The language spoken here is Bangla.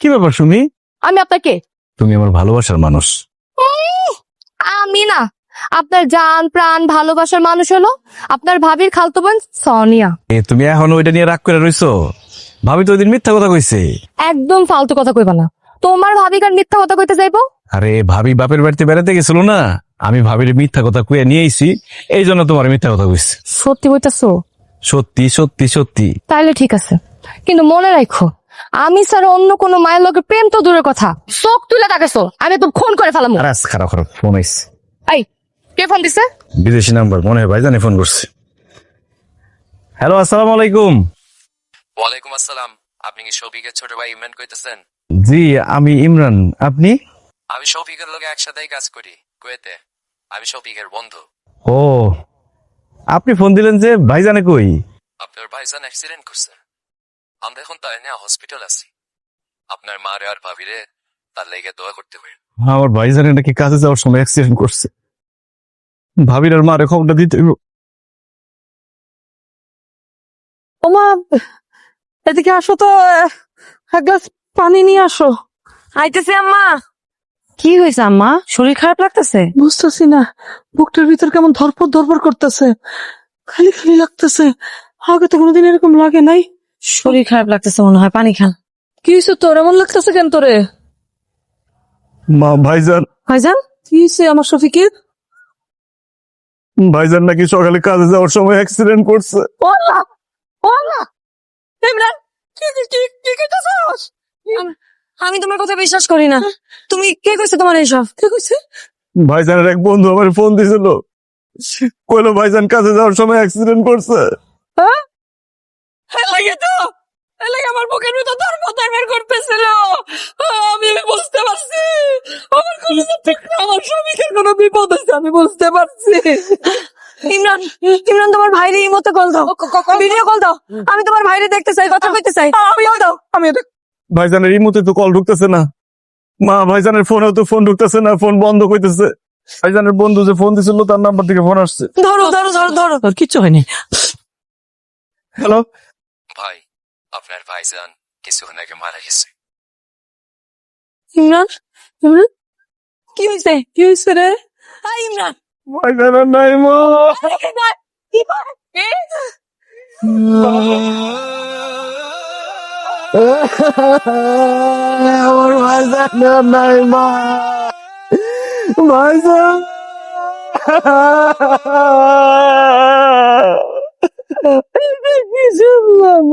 কি ব্যাপার সুমি? আমি আপনাকে তুমি আমার ভালোবাসার মানুষ। আমি না, আপনার জান প্রাণ ভালোবাসার মানুষ হলো আপনার ভাবির খালতো বোন সোনিয়া। তুমি এখন ওইটা নিয়ে রাগ করে রইছো? ভাবি তো ওইদিন মিথ্যা কথা কইছে। একদম ফালতু কথা কইবা না। তোমার ভাবি কার মিথ্যা কথা কইতে যাইবো? আরে ভাবি বাপের বাড়িতে বেড়াতে গেছিল না, আমি ভাবির মিথ্যা কথা কুয়ে নিয়ে আইছি, এই জন্য তোমার মিথ্যা কথা কইছে। সত্যি কইতাছো? সত্যি সত্যি সত্যি। তাইলে ঠিক আছে, কিন্তু মনে রাখো আমি স্যার অন্য কোনো মায়ের লোকে প্রেম তো দূরের কথা, চোখ তুলে তাকাইছো আমি তো খুন করে ফেলাম। আরে খারাপ খারাপ ফোন আইছে। এই কে ফোন দিছে? বিদেশি নাম্বার, মনে হয় ভাইজানে ফোন করছে। হ্যালো, আসসালামু আলাইকুম। ওয়ালাইকুম আসসালাম। আপনি কি শফিকের ছোট ভাই ইমরান কইতেছেন? জি আমি ইমরান, আপনি? আমি শফিকের লগে একসাথেই কাজ করি কুয়েতে। আমি শফিকের বন্ধু। ও, আপনি ফোন দিলেন যে, ভাইজানে কই? আপনার ভাইজান অ্যাক্সিডেন্ট করছে, আমরা এখন তাই নিয়ে হসপিটাল আছি। আপনার মারে আর ভাবিরে তার লেগে দোয়া করতে পারেন। আমার ভাইজানে নাকি কাজে যাওয়ার সময় অ্যাক্সিডেন্ট করছে, ভাবির আর মারে খবরটা দিতে হইব। ওমা, এদিকে আসো তো, এক গ্লাস পানি নিয়ে আসো। আইতেছে আম্মা। কি হয়েছে আম্মা, শরীর খারাপ লাগতেছে? বুঝতেছি না, বুকটার ভিতর কেমন ধরপড় ধরপড় করতেছে, খালি খালি লাগতেছে। আগে তো কোনোদিন এরকম লাগে নাই। শরীর খারাপ লাগতেছে মনে হয়, পানি খান। কি হয়েছে তোর, এমন লাগতেছে কেন তোরে? মা, ভাইজান ভাইজান কি হয়েছে আমার শফিকের? ভাইজান নাকি সকালে কাজে যাওয়ার সময় অ্যাক্সিডেন্ট করছে। ওলা ওলা, ইমরান কি কি কি কি কইতাছস? আমি তোমার কথা বিশ্বাস করি না। তুমি কে কইছে তোমার এইসব? কি কইছে? ভাইজানের এক বন্ধু আমার ফোন দিছিল, কইলো ভাইজান কাজে যাওয়ার সময় অ্যাক্সিডেন্ট করছে। হ্যাঁ, লাগে তো, লাগে আমার বুকের ভিতর ধরপড় ধরপড় করতেছিল। আমি বুঝতে পারছি আমার কলিজা ঠিক না, আমার শফিকের কোনো বিপদ হয়েছে, আমি বুঝতে পারছি। ইমরান, ইমরান তোমার ভাইরে এই মতো কল দাও, ভিডিও কল দাও। আমি তোমার ভাইরে দেখতে চাই, কথা কইতে চাই। আমিও দাও, আমিও দেখ। ভাইজানের এই মুহূর্তে তো কল ঢুকতেছে না। মা, ভাইজানের ফোনেও তো ফোন ঢুকতেছে না, ফোন বন্ধ কইতেছে। ভাইজানের বন্ধু যে ফোন দিছিল তার নাম্বার থেকে ফোন আসছে। ধরো ধরো ধরো ধরো। তোর কিচ্ছু হয়নি। হ্যালো, ভাই, আপনার ভাইজান কিছুক্ষণ আগে মারা গেছে। ইমরান, ইমরান কি হয়েছে? কি হয়েছে রে? ইমরান ভাইজান আর নাই মা। কি করে? আমার ভাইজান আর নাই মা। ভাইজান কি শুনলাম?